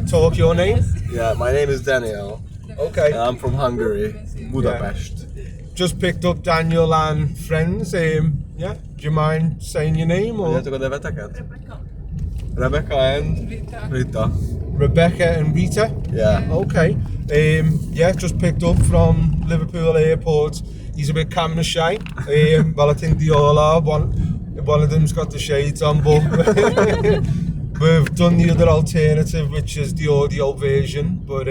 talk your name? Yeah, my name is Daniel. Okay. I'm from Hungary, Budapest. Just picked up Daniel and friends. Yeah. Do you mind saying your name or? Tudjátok a neveteket? Rebbaca and Rita. Rebecca and Rita. Yeah. Okay. Yeah, just picked up from Liverpool airport. He's a bit camera shy. Well, I think they all are. One of them's got the shades on, but we've done the other alternative, which is the audio version. But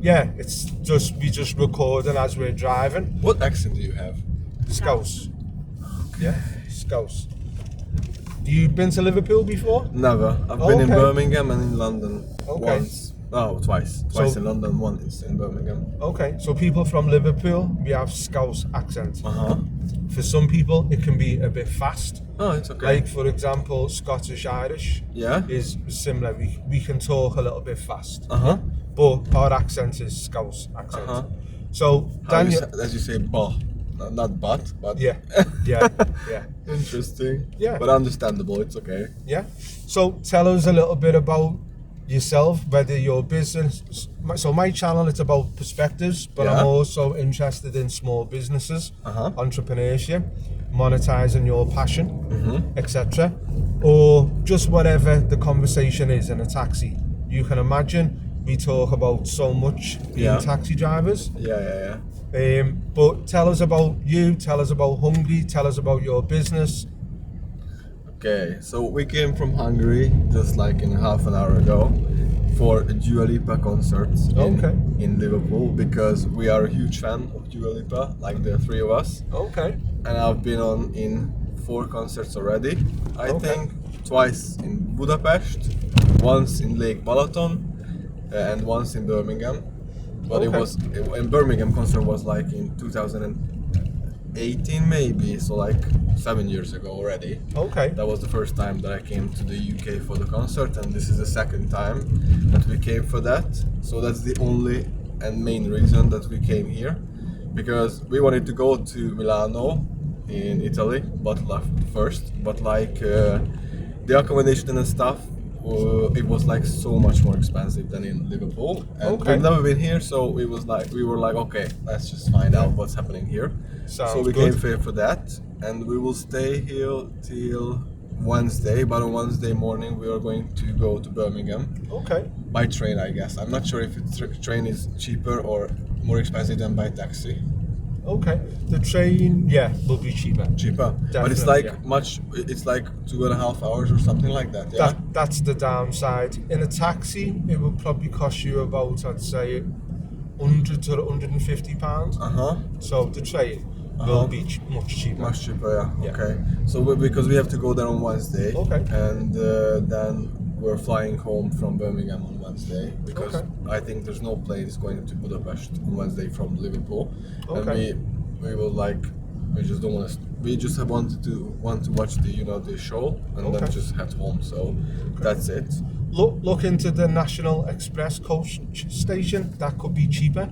yeah, it's just we just recording as we're driving. What accent do you have? Scouse. Yeah, Scouse. You been to Liverpool before? Never. I've been in Okay. Birmingham and in London Okay. once. Oh, twice. Twice So- in London, once in Birmingham. Okay, so people from Liverpool, we have Scouse accent. Uh-huh. For some people, it can be a bit fast. Oh, it's okay. Like, for example, Scottish Irish Yeah? is similar. We can talk a little bit fast, Uh-huh. but our accent is Scouse accent. Uh-huh. So, How you Daniel, as you say, bah. Not but, but... yeah, yeah, yeah, Interesting. Yeah. But understandable, it's okay. yeah. So, tell us a little bit about yourself, whether your business. So, my channel, it's about perspectives, but Yeah. I'm also interested in small businesses, Uh-huh. entrepreneurship, monetizing your passion, Mm-hmm. etc. Or just whatever the conversation is in a taxi. You can imagine we talk about so much Yeah. in taxi drivers. Yeah. But tell us about you, tell us about Hungary, tell us about your business. Okay, so we came from Hungary just like in half an hour ago for a Dua Lipa concert Okay. in Liverpool because we are a huge fan of Dua Lipa, like the three of us. Okay. And I've been in 4 concerts already. I Okay. think twice in Budapest, once in Lake Balaton, and once in Birmingham. But Okay. in Birmingham concert was like in 2018 maybe, so like 7 years ago already. Okay. That was the first time that I came to the UK for the concert, and this is the second time that we came for that. So that's the only and main reason that we came here, because we wanted to go to Milano in Italy, but first, but like the accommodation and stuff, it was like so much more expensive than in Liverpool, and Okay. we've never been here, so we were like, okay, let's just find out what's happening here. Sounds So we good. came here for that, and we will stay here till Wednesday. But on Wednesday morning, we are going to go to Birmingham Okay. by train, I guess. I'm not sure if train is cheaper or more expensive than by taxi. Okay. The train, yeah, will be cheaper. Cheaper, but it's Definitely, like yeah. It's like 2.5 hours or something like that. Yeah. That's the downside. In a taxi, it will probably cost you about, I'd say, 100 to 150 pounds. Uh-huh. So the train Uh-huh. will be much cheaper. Much cheaper, yeah. Yeah. Okay. So because we have to go there on Wednesday. Okay. And then we're flying home from Birmingham on Wednesday because Okay. I think there's no planes going to Budapest on Wednesday from Liverpool. Okay. And we will like we just don't want to. We just want to watch the show and Okay. then just head home. So that's it. Look into the National Express coach station. That could be cheaper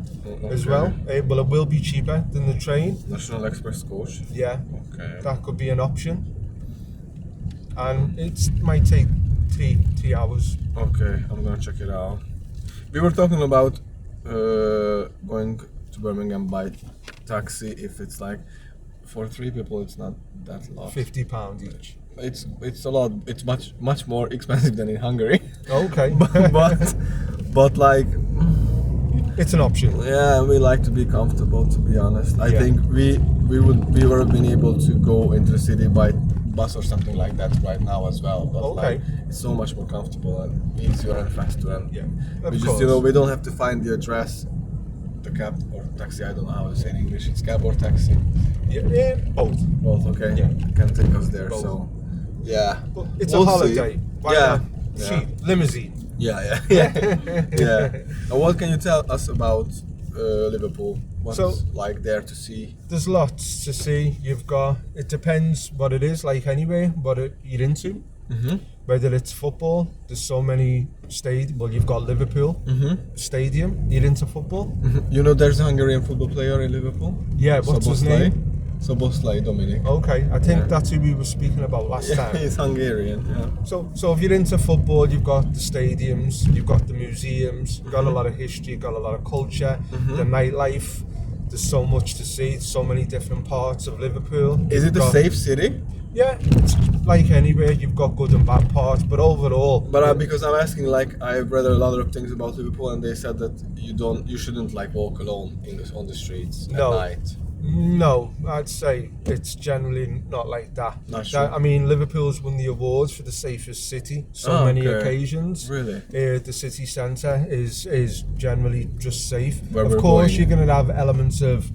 as Okay. well. Well, it will be cheaper than the train. National Express coach. Yeah, Okay. that could be an option. And it might take three hours. Okay, I'm gonna check it out. We were talking about going to Birmingham by taxi. If it's like for 3 people, it's not that lot. £50 each. It's a lot. It's much more expensive than in Hungary. Okay. but like It's an option. yeah, we like to be comfortable. To be honest, I Yeah. think we would have been able to go into the city by bus or something like that right now as well. But Okay. like it's so much more comfortable and easier and faster. And Yeah, we of just course. we don't have to find the address, the cab or taxi. I don't know how to say in English. It's cab or taxi. Yeah, both. Both okay. Yeah. Can take us there. Both. So yeah, But it's We'll a holiday. see. Why Yeah. not? Yeah. See, limousine. Yeah. Yeah. And what can you tell us about Liverpool? What's So- like there to see? There's lots to see. It depends what it is like anyway, what you're into. Mm-hmm. Whether it's football, there's so many you've got Liverpool Stadium. You're into football? You know, there's a Hungarian football player in Liverpool. Yeah, what's his Szoboszlai. name? Soboszlai Dominic. Okay, I think Yeah. that's who we were speaking about last Yeah, time. he's Hungarian. Yeah. So if you're into football, you've got the stadiums, you've got the museums, you've got a lot of history, you've got a lot of culture, the nightlife. There's so much to see, so many different parts of Liverpool. Is it You've a got- safe city? Yeah, it's like anywhere, you've got good and bad parts, but overall... But because I'm asking, like, I've read a lot of things about Liverpool, and they said that you shouldn't like walk alone on the streets No. at night. No, I'd say it's generally not like that. Not That- sure. I mean, Liverpool's won the awards for the safest city so Oh, many okay. occasions. Really? The city centre is generally just safe. Where of we're course, going. you're going to have elements of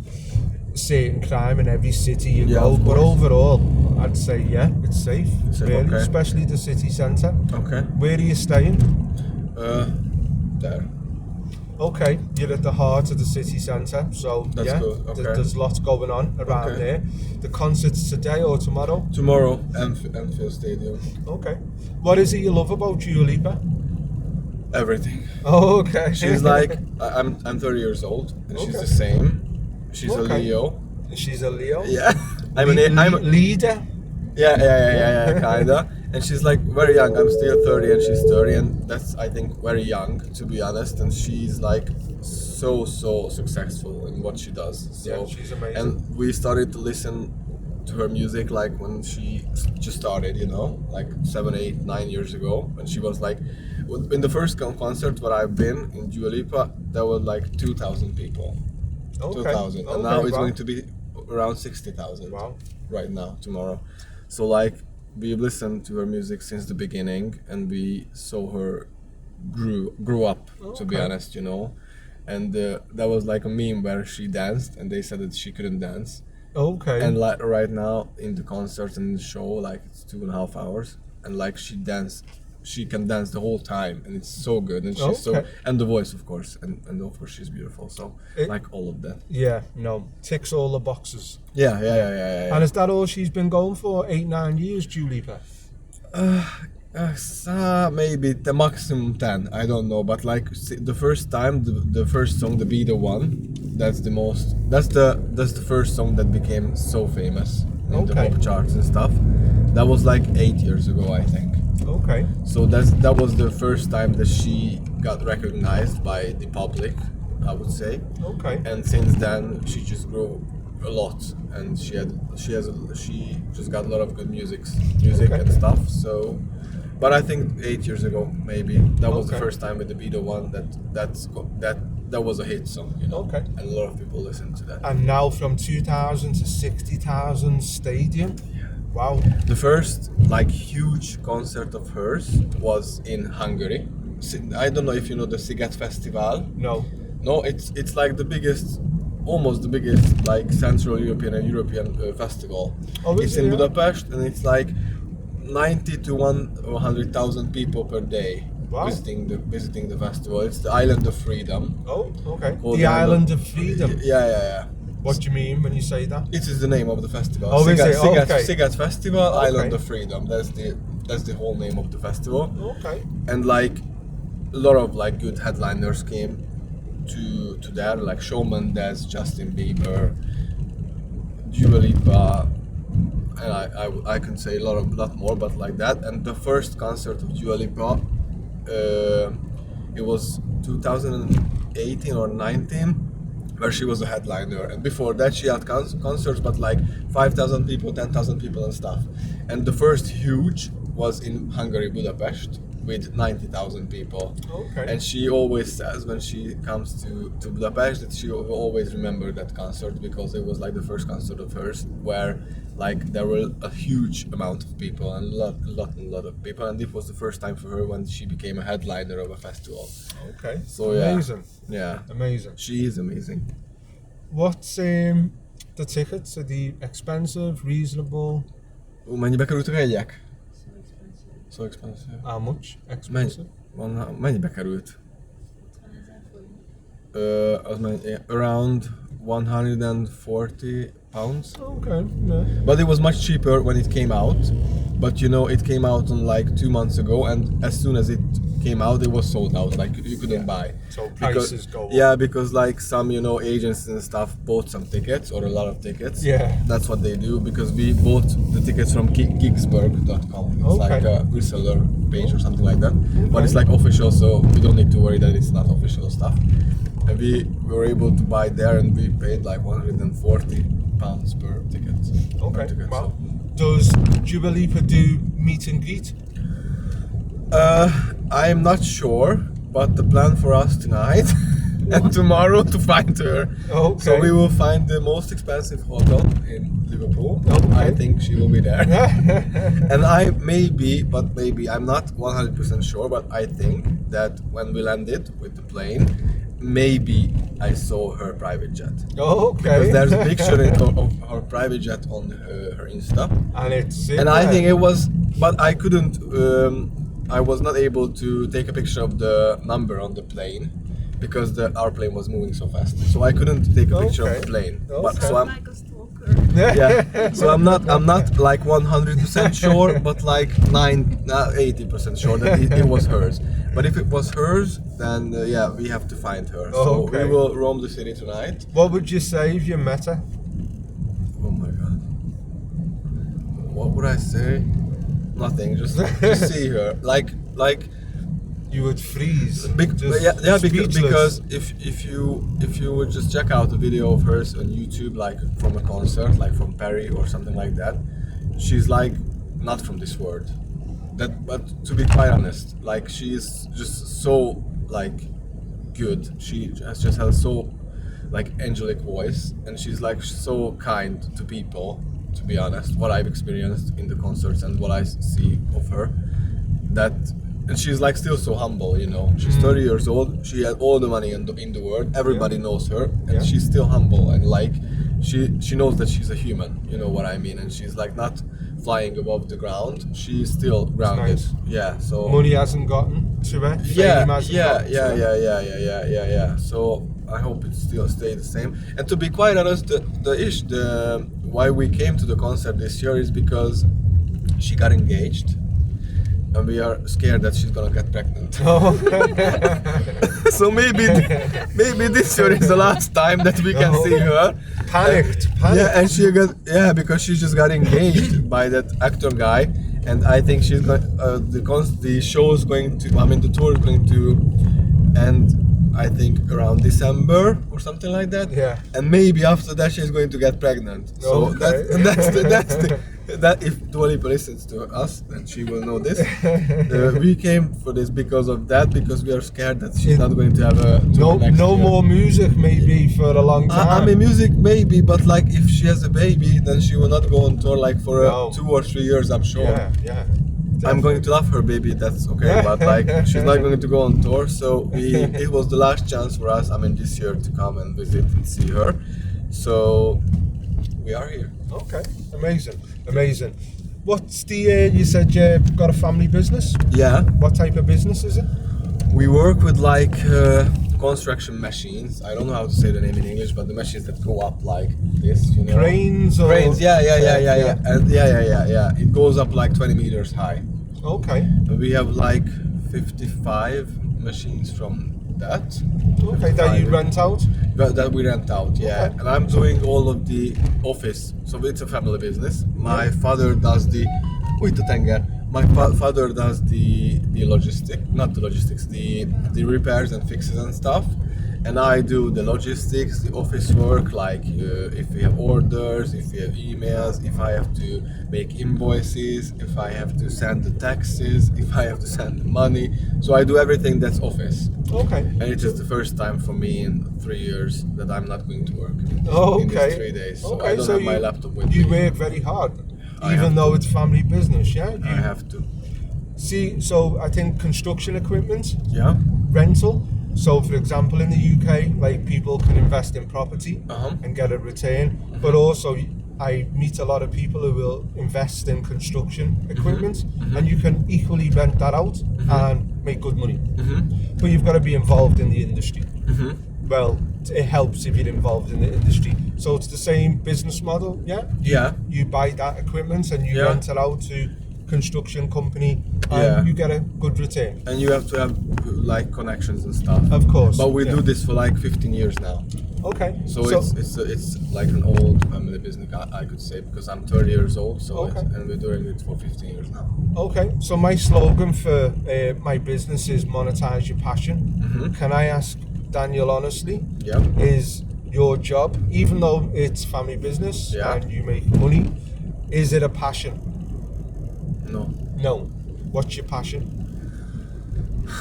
certain crime in every city you Yeah, go, of but course. overall, I'd say it's safe. Safe, really, okay. especially the city centre. Okay. Where are you staying? There. Okay, you're at the heart of the city centre, so That's yeah, good, okay. there's lots going on around Okay. there. The concert's today or tomorrow? Tomorrow, Anfield Stadium. Okay. What is it you love about Dua Lipa? Everything. Oh, okay. She's like, I'm 30 years old, and she's Okay. the same. She's a Okay. Leo. She's a Leo. Yeah. I'm a leader. yeah, kinda. And she's like very young. I'm still 30 and she's 30, and that's, I think, very young, to be honest. And she's like so successful in what she does. So, Yeah, she's amazing. And we started to listen to her music like when she just started, like 7, 8, 9 years ago. And she was like, in the first concert where I've been in Dua Lipa, there were like 2,000 people. Okay. 2,000. And Okay, now it's wow. going to be around 60,000 Wow. right now, tomorrow. So like, we've listened to her music since the beginning, and we saw her grew up, to be Okay. honest, And that was like a meme where she danced, and they said that she couldn't dance. Okay. And like right now in the concert and the show, like it's 2.5 hours, and like she can dance the whole time, and it's so good, and she's Okay. and the voice, of course, and of course she's beautiful. So like all of that. Yeah, no, ticks all the boxes. Yeah. And is that all she's been going for? 8, 9 years, Dua Lipa? Maybe the maximum 10, I don't know, but like the first time, the first song, the Be The One, that's the first song that became so famous in the Okay. pop charts and stuff. That was like 8 years ago, I think. Okay. So that was the first time that she got recognized by the public, I would say. Okay. And since then she just grew a lot, and she just got a lot of good music Okay. and stuff. So, but I think 8 years ago maybe that was the Okay. first time with the Be The One that was a hit song, Okay. and a lot of people listened to that. And now from 2,000 to 60,000 stadium. Wow. The first like huge concert of hers was in Hungary. I don't know if you know the Sziget Festival. No. No, it's like the biggest, almost the biggest like Central European festival. Oh, is It's it? in Yeah? Budapest, and it's like 90 to 100,000 people per day Wow. visiting the festival. It's the Island of Freedom. Oh, okay. Called The Island of Freedom. Yeah. What do you mean when you say that? It is the name of the festival. Oh, is it? Okay. Sziget Festival, Okay. Island of Freedom. That's the whole name of the festival. Okay. And like a lot of like good headliners came to there, like Shawn Mendes, Justin Bieber, Dua Lipa, and I can say a lot more, but like that. And the first concert of Dua Lipa, it was 2018 or 19, where she was a headliner. And before that she had concerts, but like 5,000 people, 10,000 people and stuff. And the first huge was in Hungary, Budapest, with 90,000 people. Okay. And she always says when she comes to Budapest that she will always remember that concert, because it was like the first concert of hers where like there were a huge amount of people, and a lot of people, and it was the first time for her when she became a headliner of a festival. Okay. So yeah. Amazing. Yeah, Amazing. she is amazing. What's the tickets? Are they expensive, reasonable? Mennyibe kerültek a jegyek? So expensive. How much expensive? Mennyibe került? Az around 140 pounds. Okay. Yeah. But it was much cheaper when it came out. But it came out on like 2 months ago, and as soon as it came out, it was sold out. Like you couldn't buy. So Because- prices go up. Yeah, because like some agents and stuff bought some tickets or a lot of tickets. Yeah. That's what they do because we bought the tickets from Gigsburg.com. It's Okay. like a reseller page or something like that. But it's like official, so we don't need to worry that it's not official stuff. And we were able to buy there, and we paid like £140 per ticket. Okay. Per ticket, Wow. so. Does Dua Lipa do meet and greet? I'm not sure, but the plan for us tonight and tomorrow to find her. Okay. So we will find the most expensive hotel in Liverpool. Okay. I think she will be there. And maybe, I'm not 100% sure, but I think that when we landed with the plane, maybe I saw her private jet. Okay. Because there's a picture of her private jet on her Insta. And it's in And I there. think it was, but I couldn't, I was not able to take a picture of the number on the plane because our plane was moving so fast. So I couldn't take a picture of the plane. But, Okay. so I'm, Like a stalker. yeah. So I'm not like 100% sure, but like 80% sure that it was hers. But if it was hers, then yeah, we have to find her. So Okay. we will roam the city tonight. What would you say if you met her? Oh my god. What would I say? Nothing. Just see her. Like You would freeze. Just yeah, speechless. because if you would just check out a video of hers on YouTube, like from a concert, like from Paris or something like that, she's like not from this world. But to be quite honest, like she is just so like good. She just has so like angelic voice, and she's like so kind to people. To be honest, what I've experienced in the concerts and what I see of her, and she's like still so humble, She's 30 years old. She had all the money in the world. Everybody knows her, and Yeah. she's still humble and like she knows that she's a human. You know what I mean? And she's like not flying above the ground. She's still grounded. nice. Yeah. So Money hasn't gotten to her. yeah, Fame hasn't gotten to her. yeah. So I hope it still stay the same. And to be quite honest, the why we came to the concert this year is because she got engaged, and we are scared that she's gonna get pregnant. Oh. So maybe this year is the last time that we can see her. Panicked. Yeah, and because she just got engaged by that actor guy, and I think she's going. The show is going to. I mean, the tour is going to end. I think around December or something like that. Yeah. And maybe after that she's going to get pregnant. So Okay. that if Dua Lipa listens to us, then she will know this. We came for this because of that, because we are scared that she's not going to have a tour next No year. more music maybe for a long time. I mean, music maybe, but like if she has a baby, then she will not go on tour like for No. 2 or 3 years, I'm sure. Yeah. I'm going to love her baby, that's okay, but like she's not going to go on tour, so it was the last chance for us, I mean, this year to come and visit and see her. So we are here. Okay. Amazing. What's you said you've got a family business? Yeah, What type of business is it? we work with like construction machines. I don't know how to say the name in English, but the machines that go up like this, Cranes or Cranes, yeah. And yeah. It goes up like 20 meters high. Okay. And we have like 55 machines from that. Okay, that you 55. rent out? That we rent out, yeah. Okay. And I'm doing all of the office, so it's a family business. My father does the father does the repairs and fixes and stuff, and I do the logistics, the office work, like if we have orders, if we have emails, if I have to make invoices, if I have to send the taxes, if I have to send the money. So I do everything that's office. Okay. And it is the first time for me in 3 years that I'm not going to work in Okay. these 3 days. So Okay, I don't so have my you- laptop with You me. work very hard, I even have though to. it's family business, yeah? I have to. See, so I think construction equipment, Yeah. rental. So, for example, in the UK, like people can invest in property Uh-huh. and get a return, but also I meet a lot of people who will invest in construction equipment, and you can equally rent that out and make good money. But you've got to be involved in the industry. Well, it helps if you're involved in the industry. So it's the same business model, yeah? Yeah. You buy that equipment and you Yeah. rent it out to construction company, and Yeah. you get a good return. And you have to have like connections and stuff. Of course. But we yeah. do this for like 15 years now. Okay. So it's like an old family business, I could say, because I'm 30 years old. So Okay. and we're doing it for 15 years now. Okay. So my slogan for my business is monetize your passion. Mm-hmm. Can I ask Daniel honestly? Yeah. Is your job, even though it's family business Yeah. and you make money, is it a passion? No. No. What's your passion?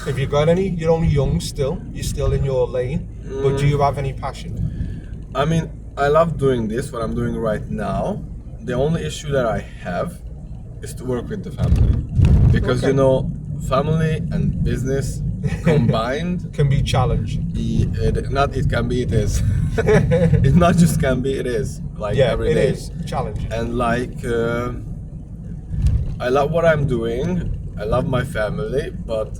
Have you got any? You're only young still. You're still in your lane. But do you have any passion? I mean, I love doing this, what I'm doing right now. The only issue that I have is to work with the family. Because, Okay. you know, family and business combined, Can be challenging. it can be, it is. It not just can be, it is. Like Yeah, every it day. is challenging. And like, I love what I'm doing. I love my family, but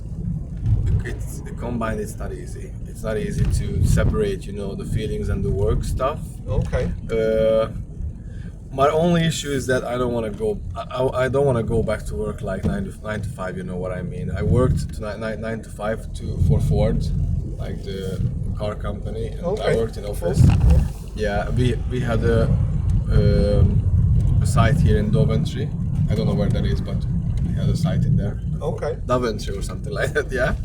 it's combined. It's not easy. It's not easy to separate, you know, the feelings and the work stuff. Okay. My only issue is that I don't want to go. I don't want to go back to work like 9 to 5. You know what I mean? I worked to 9 to 5 for Ford, like the car company. And Okay. I worked in office. Cool. Yeah, we had a site here in Daventry. I don't know where that is, but we had a site in there. Okay. Daventry or something like that. Yeah,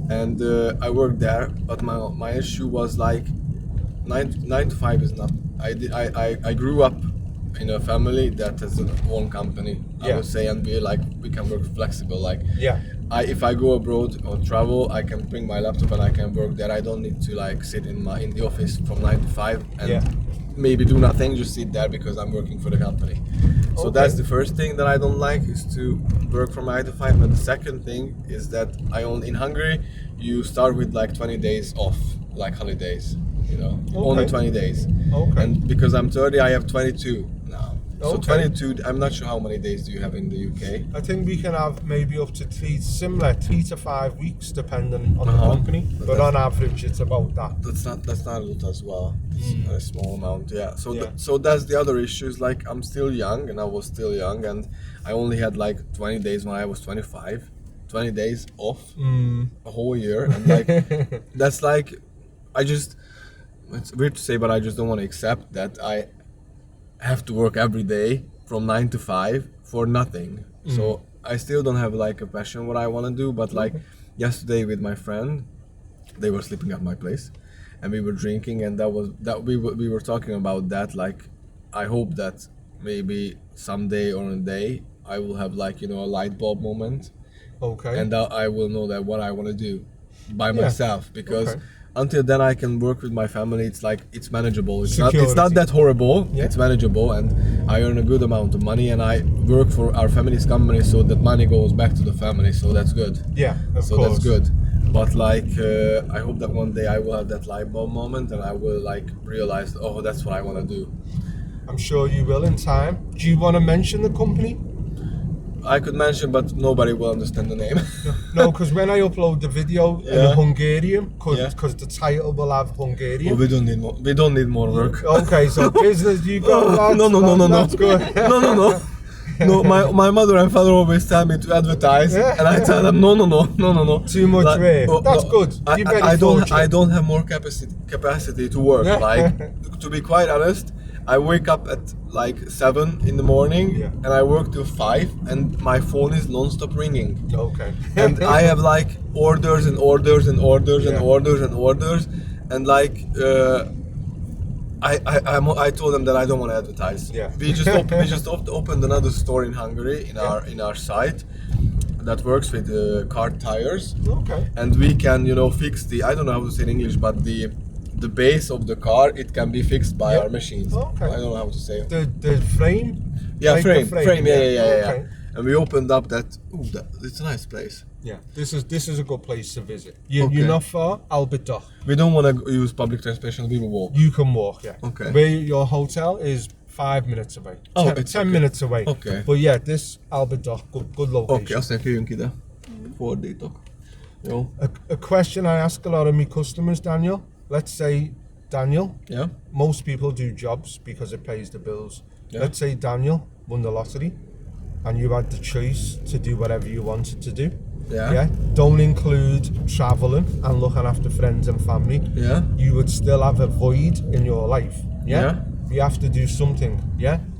and I worked there, but my issue was like 9 to 5 is not. I grew up in a family that has its own company. I Yeah. would say, and we can work flexible. Like Yeah. if I go abroad or travel, I can bring my laptop and I can work there. I don't need to like sit in the office from 9 to 5 and Yeah. maybe do nothing, just sit there because I'm working for the company. So Okay. that's the first thing that I don't like, is to work from 9 to 5. And the second thing is that in Hungary, you start with like 20 days off, like holidays, you know, only Okay. 20 days. Okay. And because I'm 30, I have 22 now. So Okay. 22, I'm not sure how many days do you have in the UK. I think we can have maybe up to 3 to 5 weeks, depending on the Uh-huh. company. But But that's- on average, it's about that. That's not a lot as well. It's a small amount, yeah. So Yeah. so that's the other issue. Is like I'm still young, and I was still young, and I only had like 20 days when I was 25. 20 days off a whole year, and like that's like it's weird to say, but I just don't want to accept that I have to work every day from 9 to 5 for nothing. So I still don't have like a passion what I want to do. But like yesterday with my friend, they were sleeping at my place, and we were drinking, and we were talking about that. Like, I hope that maybe someday or a day I will have like, you know, a light bulb moment, Okay. and I will know that what I want to do by myself, because Okay. until then I can work with my family. It's like it's manageable. It's not Security. that horrible. Yeah. It's manageable, and I earn a good amount of money, and I work for our family's company, so that money goes back to the family. So that's good. Yeah, of So course. that's good. But like I hope that one day I will have that light bulb moment, and I will like realize, oh, that's what I want to do. I'm sure you will in time. Do you want to mention the company? I could mention, but nobody will understand the name. No, because when I upload the video in Yeah. Hungarian, Yeah. because the title will have Hungarian. Oh, we don't need more. We don't need more work. Okay, so business, you go. Lads, No. That's good. No. No, my mother and father always tell me to advertise, Yeah. and I tell them no. Too much Like, work. That's good. You're very I fortunate. don't have more capacity to work. Yeah. Like, to be quite honest, I wake up at like 7 in the morning, Yeah. and I work till 5, and my phone is non-stop ringing. Okay. And I have like orders and orders and orders and Yeah. orders and orders, and like I told them that I don't want to advertise. Yeah. We just opened another store in Hungary in our site that works with car tires, Okay. and we can, you know, fix the, I don't know how to say in English, but the base of the car, it can be fixed by Yeah. our machines. Okay. I don't know how to say it. The frame? Yeah, Like the frame. Yeah. Okay. And we opened up that. Ooh, it's a nice place. Yeah, this is a good place to visit. You're Okay. not far, Albert. We don't want to use public transportation. We will walk. You can walk, yeah. Okay. Where your hotel is 5 minutes away. Oh, 10, it's 10 okay. minutes away. Okay. But yeah, this Albert, good location. Oké, aztán jöjjünk ide. Fordítok. Jó. A question I ask a lot of my customers, Daniel. Let's say, Daniel, Yeah? most people do jobs because it pays the bills. Yeah. Let's say Daniel won the lottery. and you had the choice to do whatever you wanted to do. Yeah. Don't include traveling and looking after friends and family. Yeah. You would still have a void in your life. Yeah. You have to do something.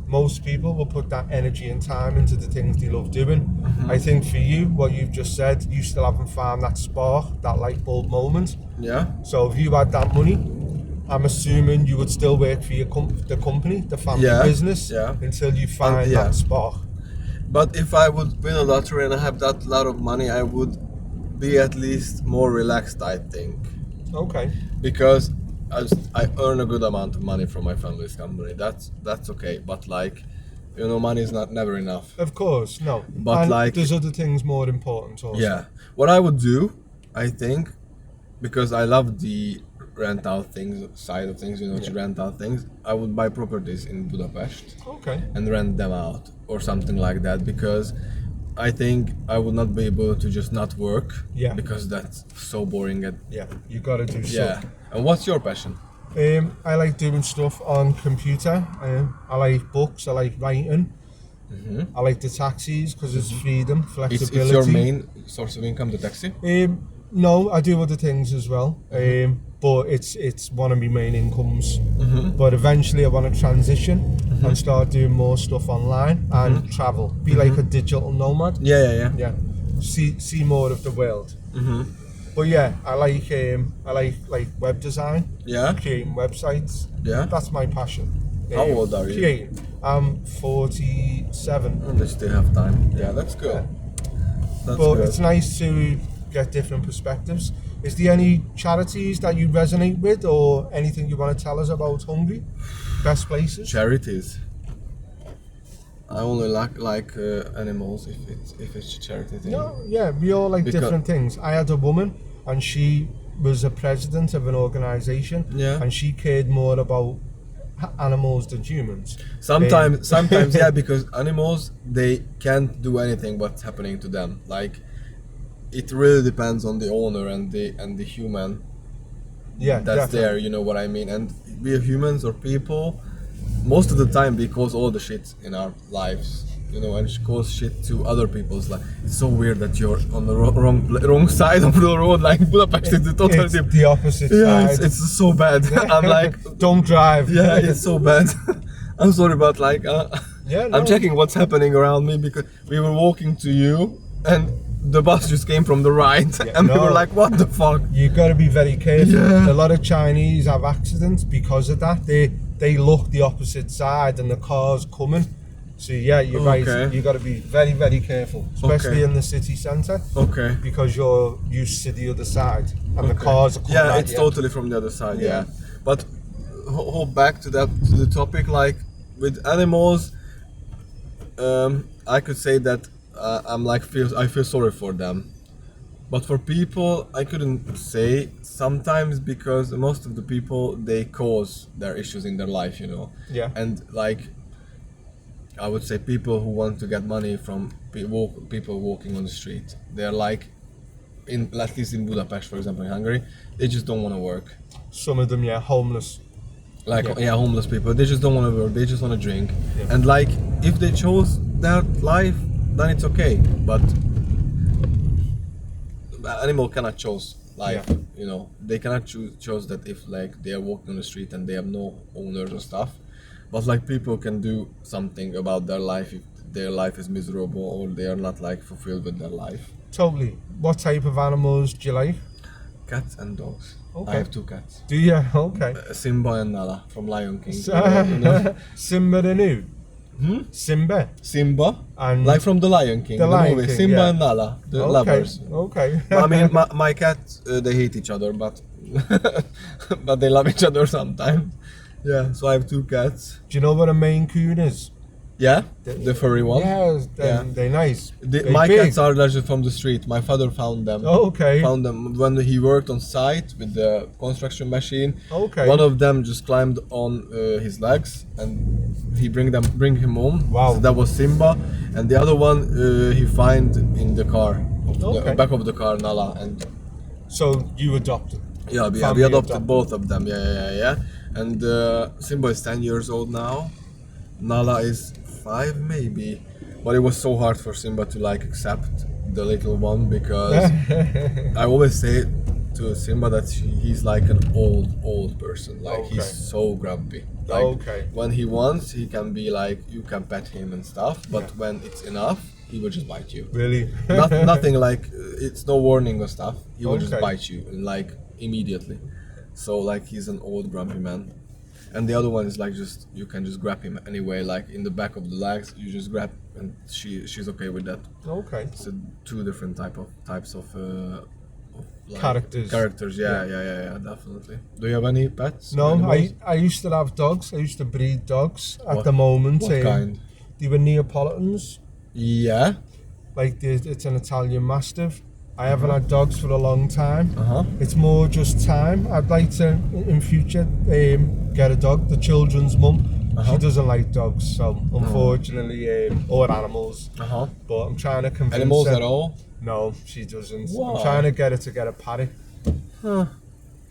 Most people will put that energy and time into the things they love doing. I think for you, what you've just said, you still haven't found that spark, that light bulb moment. Yeah. So if you had that money, I'm assuming you would still work for your the company, the family business, until you find that spark. But if I would win a lottery and I have that lot of money, I would be at least more relaxed, I think. Okay. Because I earn a good amount of money from my family's company. That's okay. But like, money is never enough. Of course, no. But and like, there's other things more important also. Yeah. What I would do, I think, because I love the rent out things side of things, to rent out things, I would buy properties in Budapest. Okay. And rent them out or something like that, because I think I would not be able to just not work. Yeah. Because that's so boring. You gotta do Yeah. something. And what's your passion? I like doing stuff on computer. I like books. I like writing. I like the taxis because it's freedom, flexibility. It's your main source of income, the taxi? No, I do other things as well. But it's one of my main incomes. But eventually I want to transition and start doing more stuff online and travel. Be like a digital nomad. Yeah. See more of the world. But yeah, I like web design. Yeah. Creating websites. Yeah. That's my passion. How old are you? Creating. I'm 47. And they still have time. Yeah, that's good. That's But good. it's nice to get different perspectives. Is there any charities that you resonate with, or anything you want to tell us about Hungary? Best places? Charities. I only like animals if it's a charity thing. No, yeah, we all like different things. I had a woman, and she was a president of an organisation, and she cared more about animals than humans. Sometimes, yeah, because animals, they can't do anything what's happening to them. Like, it really depends on the owner and the human. Yeah, that's definitely. there. You know what I mean? And we humans or people, most of the time we cause all the shit in our lives. And cause shit to other people's life. It's so weird that you're on the wrong side of the road, like Budapest. It's the opposite side. It's so bad. I'm like, don't drive. Yeah, it's so bad. I'm sorry, but like, I'm checking what's happening around me because we were walking to you and the bus just came from the right, and we were like, what the fuck? You got to be very careful. A lot of Chinese have accidents because of that. They look the opposite side and the car's coming. So yeah, you're right. You got to be very, very careful, especially in the city centre. Okay. Because you're used to the other side, and the cars are coming Yeah, at it's you. totally from the other side. Yeah. But back to the topic, like with animals, I could say that I feel sorry for them. But for people, I couldn't say sometimes, because most of the people, they cause their issues in their life, Yeah. And like, I would say people who want to get money from people walking on the street, they're like, at least in Budapest, for example, in Hungary, they just don't want to work. Some of them, homeless. Like, homeless people, they just don't want to work, they just want to drink. And like, if they chose that life, then it's okay. But animal cannot choose life, they cannot choose that if like they are walking on the street and they have no owners or stuff. But like, people can do something about their life if their life is miserable or they are not like fulfilled with their life. Totally. What type of animals do you like? Cats and dogs. Okay. I have 2 cats. Do you? Okay. Simba and Nala from Lion King. Simba and who? Simba and like from the Lion King. The Lion movie. King, Simba and Nala, the lovers. Okay. I mean, my cats, they hate each other, but but they love each other sometimes. Yeah, so I have 2 cats. Do you know what a Maine Coon is? Yeah, the furry one. Yeah, they're nice. My cats are just from the street. My father found them. Oh, okay. Found them when he worked on site with the construction machine. Okay. One of them just climbed on his legs, and he bring him home. Wow. So that was Simba, and the other one he find in the car, the back of the car, Nala. And so you adopted? Yeah, we adopted both of them. Yeah. And Simba is 10 years old now. Nala is 5 maybe, but it was so hard for Simba to like accept the little one because I always say to Simba that he's like an old person. Like Okay. he's so grumpy. Like Okay. when he wants, he can be like you can pet him and stuff, but when it's enough, he will just bite you. Really? Nothing like it's no warning or stuff. He will just Okay. bite you and like immediately. So like he's an old grumpy man. And the other one is like just you can just grab him anyway, like in the back of the legs. You just grab, and she's okay with that. Okay. So two different types of like Characters. Characters, yeah, definitely. Do you have any pets? No, Animals? I used to have dogs. I used to breed dogs. At What- the moment, What kind? they were Neapolitans. Yeah. Like it's an Italian Mastiff. I haven't had dogs for a long time. It's more just time. I'd like to, in future, get a dog. The children's mum, she doesn't like dogs, so unfortunately, or animals. But I'm trying to convince Animals her. at all? No, she doesn't. Why? I'm trying to get her to get a parrot.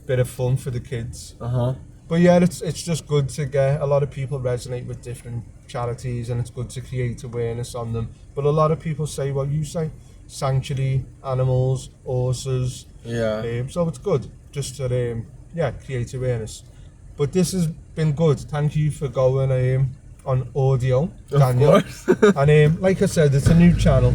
Bit of fun for the kids. But yeah, it's just good to get a lot of people resonate with different charities, and it's good to create awareness on them. But a lot of people say what you say, sanctuary animals, horses. Yeah. So it's good just to create awareness. But this has been good. Thank you for going on audio, Daniel. Of course. And like I said, it's a new channel.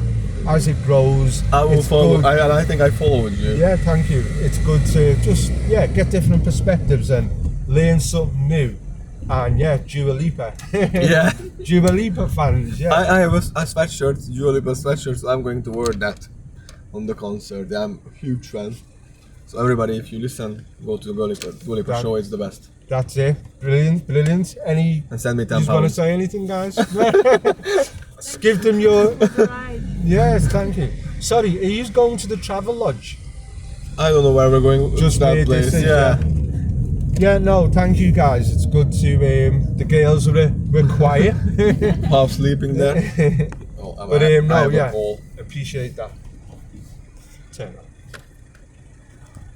As it grows, I will it's follow. good. I think I followed you. Yeah, thank you. It's good to just get different perspectives and learn something new. And Dua Lipa. Yeah. Dua Lipa fans, yeah. I have a sweatshirt, Dua Lipa sweatshirt, so I'm going to wear that on the concert. I'm a huge fan. So everybody, if you listen, go to the Dua Lipa That- show, it's the best. That's it. Brilliant. Any And send me you 10 just want to pounds. say anything, guys? Just give them your Right. yes, thank you. Sorry, are you going to the travel lodge? I don't know where we're going Just to that made place. this, Yeah. Yeah, no, thank you guys. It's good to the girls were quiet. Half sleeping there. Oh, But I no, have a yeah, call. appreciate that. Turn on.